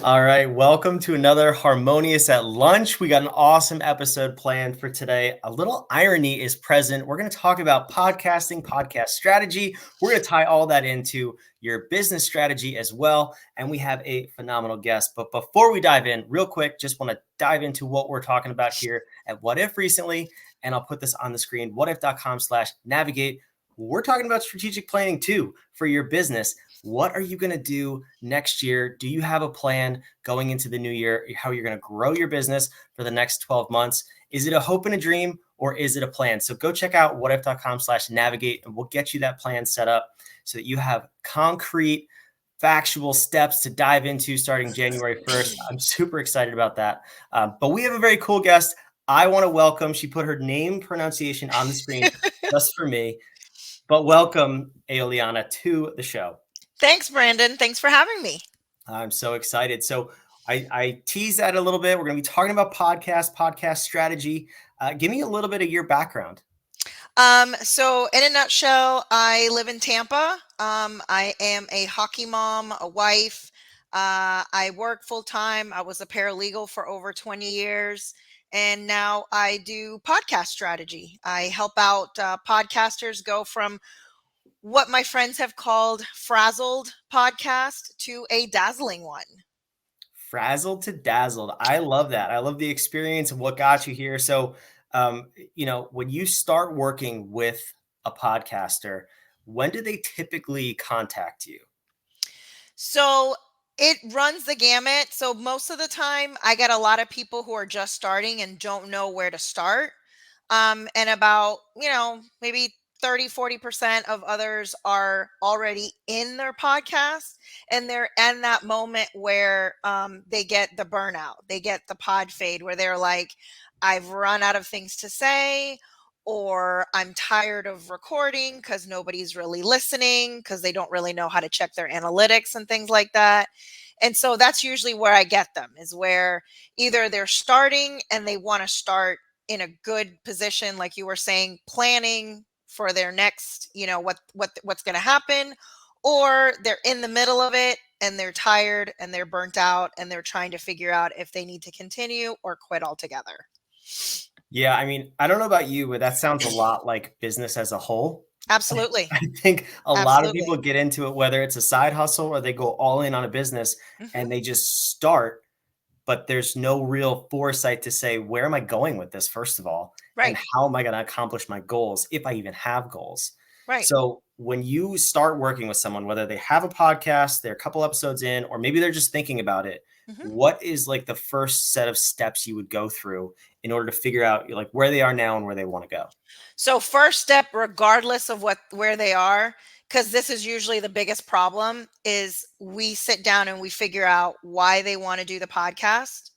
All right, welcome to another Harmonious at Lunch. We got an awesome episode planned for today. A little irony is present. We're going to talk about podcasting, podcast strategy. We're going to tie all that into your business strategy as well. And we have a phenomenal guest. But before we dive in, real quick, just want to dive into what we're talking about here at What If recently. And I'll put this on the screen, whatif.com/navigate. We're talking about strategic planning too for your business. What are you going to do next year? Do you have a plan going into the new year, how you're going to grow your business for the next 12 months? Is it a hope and a dream, or is it a plan? So go check out whatif.com/navigate, and we'll get you that plan set up so that you have concrete, factual steps to dive into starting January 1st. I'm super excited about that. But we have a very cool guest. I want to welcome, she put her name pronunciation on the screen just for me. But welcome, Aoliana, to the show. Thanks, Brandon. Thanks for having me. I'm so excited. So I teased that a little bit. We're going to be talking about podcast strategy. Give me a little bit of your background. So in a nutshell, I live in Tampa. I am a hockey mom, a wife. I work full time. I was a paralegal for over 20 years. And now I do podcast strategy. I help out podcasters go from what my friends have called frazzled podcast to a dazzling one. Frazzled to dazzled. I love that. I love the experience of what got you here. So, when you start working with a podcaster, when do they typically contact you? So it runs the gamut. So most of the time, I get a lot of people who are just starting and don't know where to start. And about, maybe 30-40% of others are already in their podcast, and they're in that moment where they get the burnout, they get the pod fade, where they're like, I've run out of things to say, or I'm tired of recording because nobody's really listening, because they don't really know how to check their analytics and things like that. And so that's usually where I get them, is where either they're starting and they want to start in a good position, like you were saying, planning for their next, what's going to happen, or they're in the middle of it and they're tired and they're burnt out and they're trying to figure out if they need to continue or quit altogether. Yeah, I mean, I don't know about you, but that sounds a lot like business as a whole. Absolutely. I think a lot of people Absolutely. get into it, whether it's a side hustle or they go all in on a business and they just start, but there's no real foresight to say, where am I going with this, first of all? Right. And how am I going to accomplish my goals, if I even have goals? Right. So when you start working with someone, whether they have a podcast, they're a couple episodes in, or maybe they're just thinking about it, what is like the first set of steps you would go through in order to figure out like where they are now and where they want to go? So first step, regardless of where they are, because this is usually the biggest problem, is we sit down and we figure out why they want to do the podcast,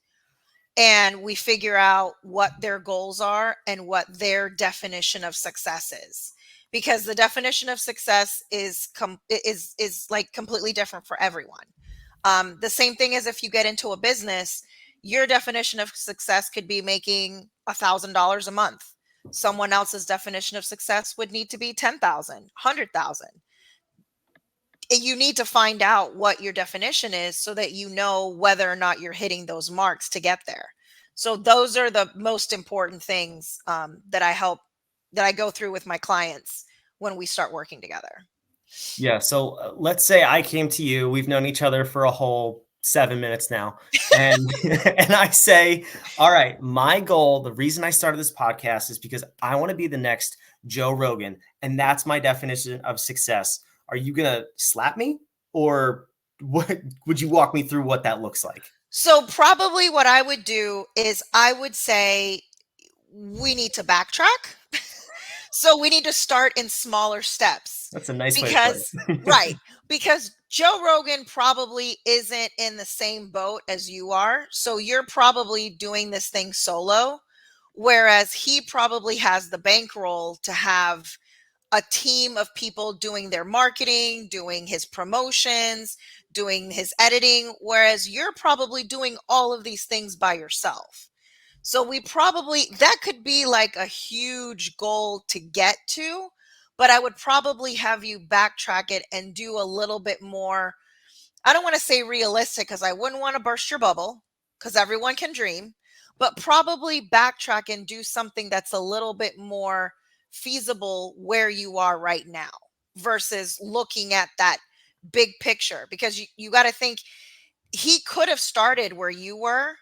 and we figure out what their goals are and what their definition of success is, because the definition of success is like completely different for everyone. The same thing as if you get into a business, your definition of success could be making $1,000 a month. Someone else's definition of success would need to be 10,000, 100,000. You need to find out what your definition is so that you know whether or not you're hitting those marks to get there. So those are the most important things that I go through with my clients when we start working together. Yeah. So let's say I came to you, we've known each other for a whole 7 minutes now. And, and I say, all right, my goal, the reason I started this podcast is because I want to be the next Joe Rogan. And that's my definition of success. Are you going to slap me, or what, would you walk me through what that looks like? So probably what I would do is I would say we need to backtrack. So we need to start in smaller steps. That's a nice because, way to put it. Right. Because Joe Rogan probably isn't in the same boat as you are. So you're probably doing this thing solo, whereas he probably has the bankroll to have a team of people doing their marketing, doing his promotions, doing his editing, whereas you're probably doing all of these things by yourself. So that could be like a huge goal to get to, but I would probably have you backtrack it and do a little bit more I don't want to say realistic because I wouldn't want to burst your bubble because everyone can dream, but probably backtrack and do something that's a little bit more feasible where you are right now versus looking at that big picture. Because you got to think he could have started where you were,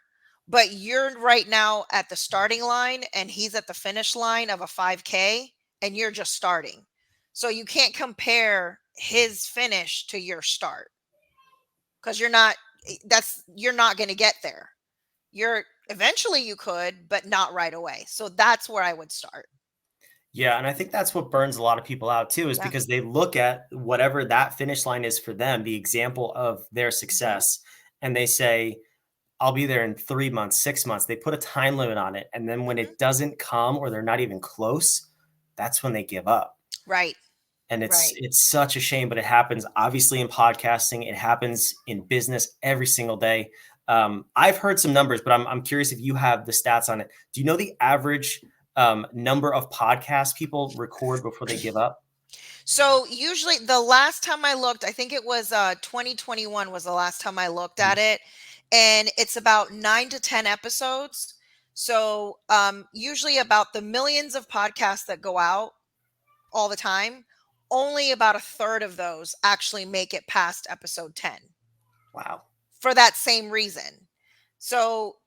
but you're right now at the starting line and he's at the finish line of a 5K and you're just starting. So you can't compare his finish to your start because you're not going to get there. You're eventually you could, but not right away. So that's where I would start. Yeah, and I think that's what burns a lot of people out too, is Yeah. because they look at whatever that finish line is for them, the example of their Hmm. success, and they say, I'll be there in 3 months, 6 months. They put a time limit on it. And then when Hmm. it doesn't come or they're not even close, that's when they give up. Right. And it's Right. it's such a shame, but it happens obviously in podcasting. It happens in business every single day. I've heard some numbers, but I'm curious if you have the stats on it. Do you know the average number of podcasts people record before they give up? So usually the last time I looked, I think it was 2021 was the last time I looked at Mhm. it. And it's about 9 to 10 episodes. So usually about the millions of podcasts that go out all the time, only about a third of those actually make it past episode 10 Wow. for that same reason. So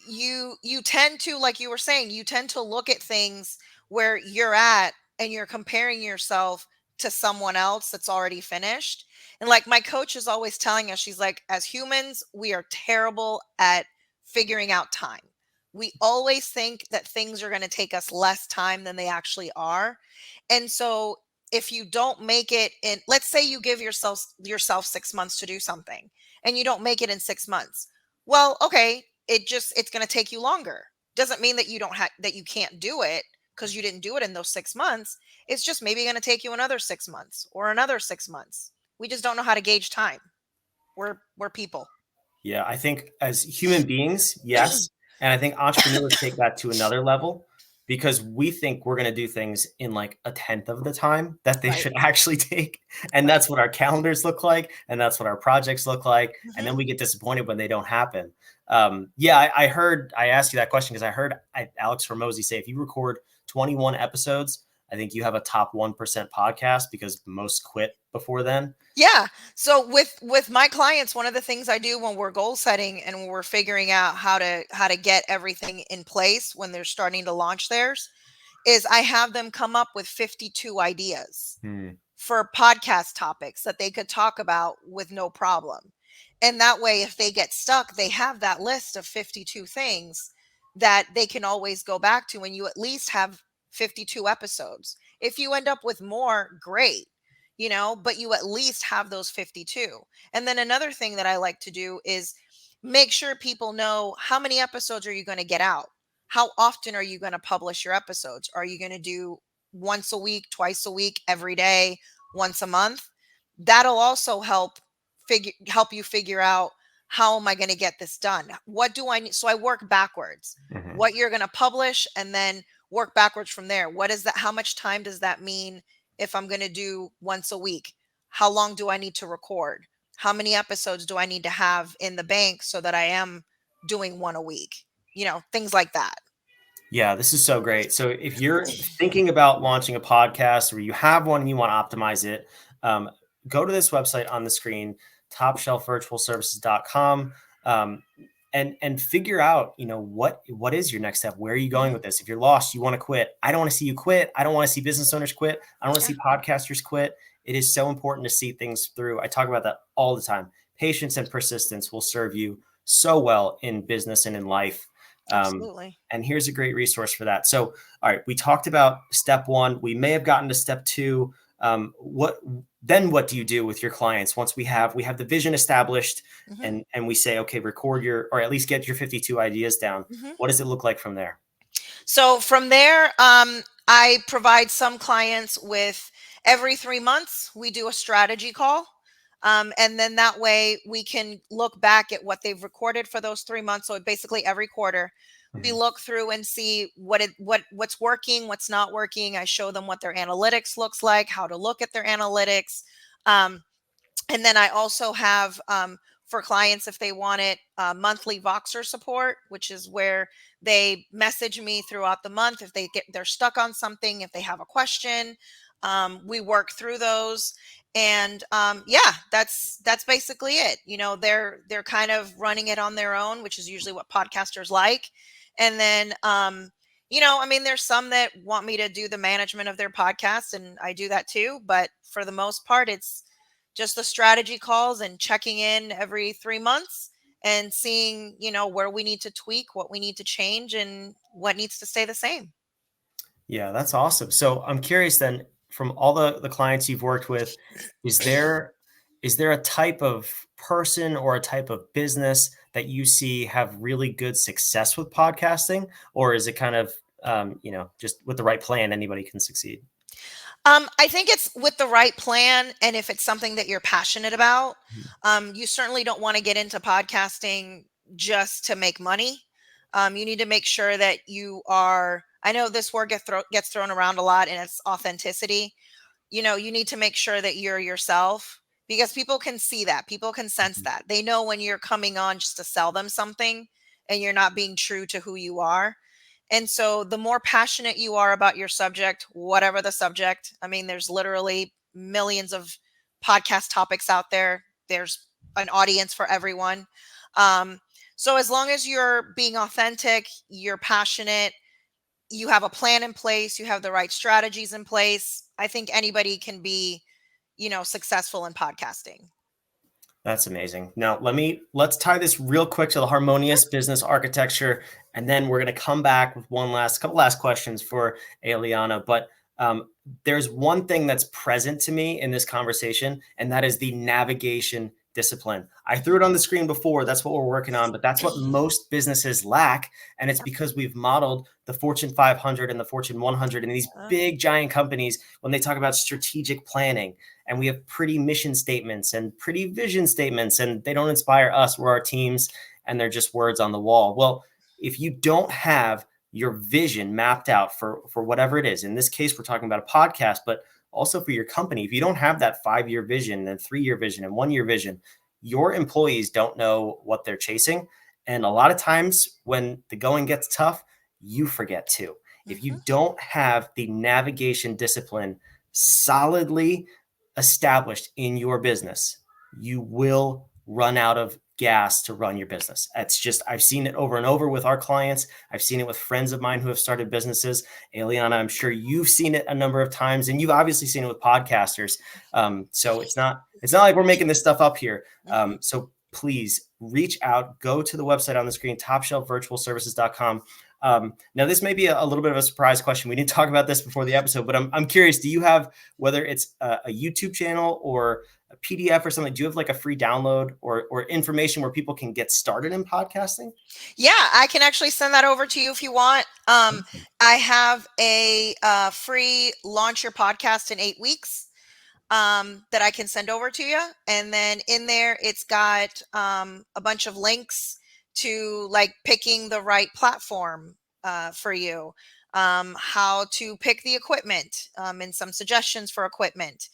you tend to, like you were saying, you tend to look at things where you're at and you're comparing yourself to someone else that's already finished. And like my coach is always telling us, she's like, as humans, we are terrible at figuring out time. We always think that things are going to take us less time than they actually are. And so if you don't make it in, let's say you give yourself 6 months to do something and you don't make it in 6 months. Well, okay, it's going to take you longer. Doesn't mean that you don't have that you can't do it because you didn't do it in those 6 months. It's just maybe going to take you another 6 months or another 6 months. We just don't know how to gauge time. We're people. Yeah, I think as human beings, yes. And I think entrepreneurs take that to another level because we think we're going to do things in like a tenth of the time that they Right. should actually take. And Right. that's what our calendars look like. And that's what our projects look like. And Hmm. then we get disappointed when they don't happen. Yeah, I asked you that question because I heard Alex Hormozy say if you record 21 episodes, I think you have a top 1% podcast because most quit before then. Yeah. So with my clients, one of the things I do when we're goal setting and when we're figuring out how to get everything in place when they're starting to launch theirs is I have them come up with 52 ideas Hmm. for podcast topics that they could talk about with no problem. And that way, if they get stuck, they have that list of 52 things that they can always go back to, and you at least have 52 episodes. If you end up with more, great, but you at least have those 52. And then another thing that I like to do is make sure people know how many episodes are you going to get out? How often are you going to publish your episodes? Are you going to do once a week, twice a week, every day, once a month? That'll also help you figure out how am I going to get this done? What do I need? So I work backwards. Mhm. What you're going to publish and then work backwards from there. What is that? How much time does that mean if I'm going to do once a week? How long do I need to record? How many episodes do I need to have in the bank so that I am doing one a week? Things like that. Yeah, this is so great. So if you're thinking about launching a podcast or you have one and you want to optimize it, um, go to this website on the screen, topshelfvirtualservices.com, and figure out, what is your next step? Where are you going Hmm. with this? If you're lost, you want to quit. I don't want to see you quit. I don't want to see business owners quit. I don't want to Yeah, see podcasters quit. It is so important to see things through. I talk about that all the time. Patience and persistence will serve you so well in business and in life. Um, absolutely. and here's a great resource for that. So, all right, we talked about step one. We may have gotten to step two. What do you do with your clients once we have the vision established Hmm. and we say, okay, record your or at least get your 52 ideas down? Hmm. What does it look like from there? So from there, I provide some clients with every 3 months, we do a strategy call. And then that way we can look back at what they've recorded for those 3 months. So basically every quarter, we Mhm. look through and see what's working, what's not working. I show them what their analytics looks like, how to look at their analytics. Um, And then I also have for clients, if they want it, monthly Voxer support, which is where they message me throughout the month if they're stuck on something, if they have a question. We work through those, and yeah, that's basically it. They're kind of running it on their own, which is usually what podcasters like. And then I mean, there's some that want me to do the management of their podcast, and I do that too. But for the most part, it's just the strategy calls and checking in every 3 months and seeing, where we need to tweak, what we need to change, and what needs to stay the same. Yeah, that's awesome. So I'm curious then, from all the clients you've worked with, is there a type of person or a type of business that you see have really good success with podcasting, or is it kind of just with the right plan, anybody can succeed? I think it's with the right plan, and if it's something that you're passionate about. You certainly don't want to get into podcasting just to make money. You need to make sure that you are. I know this word gets thrown around a lot, and it's authenticity. You need to make sure that you're yourself, because people can see that. People can sense that. They know when you're coming on just to sell them something and you're not being true to who you are. And so the more passionate you are about your subject, whatever the subject, I mean, there's literally millions of podcast topics out there. There's an audience for everyone. Um, so as long as you're being authentic, you're passionate, you have a plan in place, you have the right strategies in place, I think anybody can be, successful in podcasting. That's amazing. Now, let's tie this real quick to the harmonious business architecture, and then we're going to come back with couple last questions for Eliana. But there's one thing that's present to me in this conversation, and that is the navigation discipline. I threw it on the screen before. That's what we're working on, but that's what most businesses lack. And it's because we've modeled the Fortune 500 and the Fortune 100 and these big giant companies when they talk about strategic planning. And we have pretty mission statements and pretty vision statements, and they don't inspire us. We're our teams, and they're just words on the wall. Well, if you don't have your vision mapped out for whatever it is, in this case, we're talking about a podcast, but also for your company, if you don't have that 5-year vision and 3-year vision and 1-year vision, your employees don't know what they're chasing. And a lot of times when the going gets tough, you forget too. If you don't have the navigation discipline solidly established in your business, you will run out of gas to run your business. I've seen it over and over with our clients. I've seen it with friends of mine who have started businesses. Eliana, I'm sure you've seen it a number of times, and you've obviously seen it with podcasters. So it's not like we're making this stuff up here. So please reach out, go to the website on the screen, topshelfvirtualservices.com. Now, this may be a little bit of a surprise question. We didn't talk about this before the episode, but I'm curious, do you have, whether it's a YouTube channel or a PDF or something, do you have like a free download or information where people can get started in podcasting? Yeah, I can actually send that over to you if you want. I have a free launch your podcast in 8 weeks that I can send over to you. And then in there, it's got a bunch of links to like picking the right platform for you, how to pick the equipment, and some suggestions for equipment,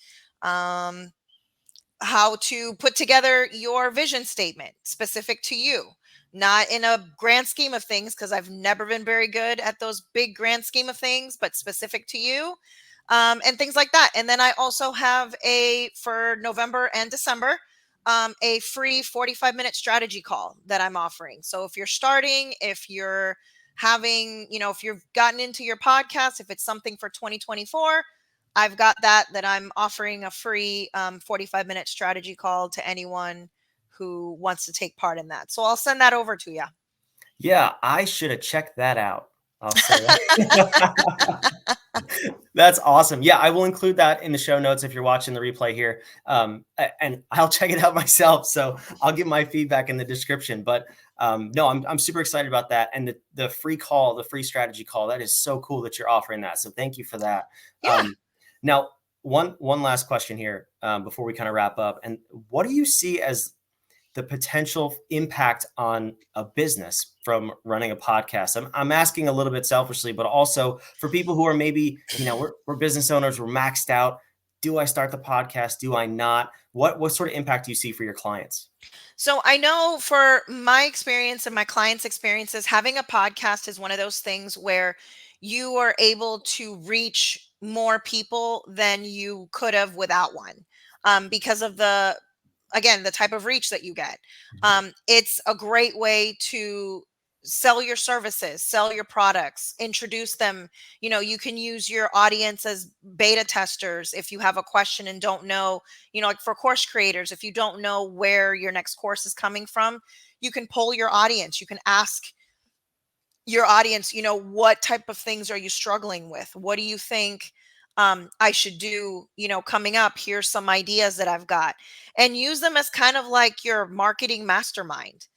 how to put together your vision statement specific to you, not in a grand scheme of things, because I've never been very good at those big grand scheme of things, but specific to you, and things like that. And then I also have for November and December, a free 45-minute strategy call that I'm offering. So if you're starting, if you're having, if you've gotten into your podcast, if it's something for 2024, I've got that I'm offering a free 45-minute strategy call to anyone who wants to take part in that. So I'll send that over to you. Yeah, I should have checked that out. I'll say that. That's awesome. Yeah, I will include that in the show notes if you're watching the replay here. And I'll check it out myself. So I'll give my feedback in the description. But no, I'm super excited about that. And the free call, the free strategy call, that is so cool that you're offering that. So thank you for that. Yeah. Now, one last question here before we kind of wrap up. And what do you see as the potential impact on a business from running a podcast? I'm asking a little bit selfishly, but also for people who are maybe, we're business owners, we're maxed out. Do I start the podcast? Do I not? What sort of impact do you see for your clients? So I know for my experience and my clients' experiences, having a podcast is one of those things where you are able to reach more people than you could have without one, because of again, the type of reach that you get. Mhm. It's a great way to sell your services, sell your products, introduce them. You can use your audience as beta testers if you have a question and don't know, like for course creators, if you don't know where your next course is coming from, you can poll your audience. You can ask your audience, what type of things are you struggling with? What do you think I should do, coming up? Here's some ideas that I've got, and use them as kind of like your marketing mastermind.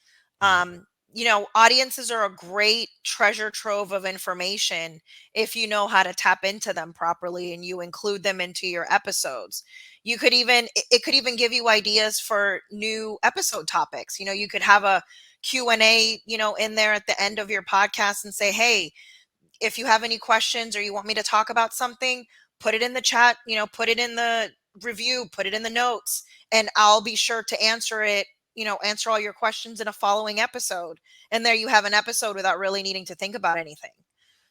Mhm. Audiences are a great treasure trove of information if you know how to tap into them properly and you include them into your episodes. It could even give you ideas for new episode topics. You could have a Q&A, in there at the end of your podcast and say, hey, if you have any questions or you want me to talk about something, put it in the chat, put it in the review, put it in the notes, and I'll be sure to answer it, answer all your questions in a following episode. And there you have an episode without really needing to think about anything.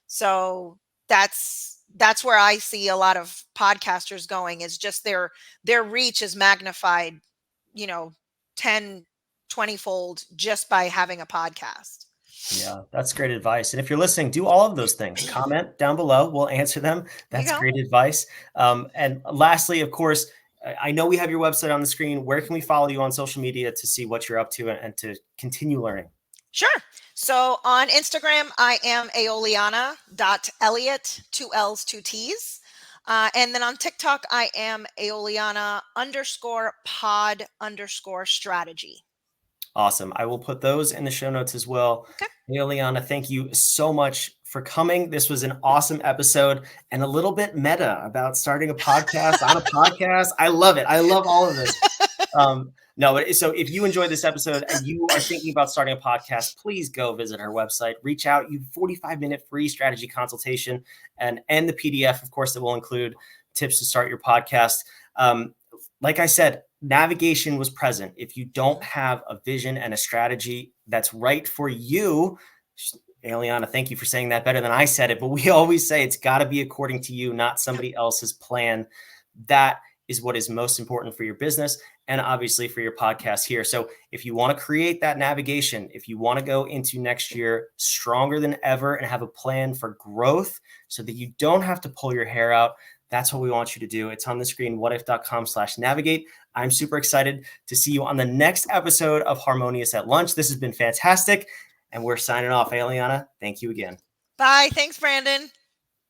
So that's where I see a lot of podcasters going, is just their reach is magnified, you know, 10, 20 fold just by having a podcast. Yeah, that's great advice. And if you're listening, do all of those things. Comment down below. We'll answer them. There you That's go. great advice. And lastly, of course, I know we have your website on the screen. Where can we follow you on social media to see what you're up to and to continue learning? Sure. So on Instagram, I am aoliana.elliott, 2 L's, 2 T's. And then on TikTok, I am aoliana_pod_strategy. Awesome. I will put those in the show notes as well. Okay. Hey, Liana, thank you so much for coming. This was an awesome episode and a little bit meta about starting a podcast on a podcast. I love it. I love all of this. No, so if you enjoyed this episode and you are thinking about starting a podcast, please go visit her website, reach out, you 45-minute free strategy consultation and the PDF, of course, that will include tips to start your podcast. Like I said, navigation was present. If you don't have a vision and a strategy that's right for you, Eliana, thank you for saying that better than I said it, but we always say it's got to be according to you, not somebody else's plan. That is what is most important for your business and obviously for your podcast here. So if you want to create that navigation, if you want to go into next year stronger than ever and have a plan for growth so that you don't have to pull your hair out, that's what we want you to do. It's on the screen, whadif.com/navigate. I'm super excited to see you on the next episode of Harmonious at Lunch. This has been fantastic. And we're signing off. Eliana, thank you again. Bye. Thanks, Brandon.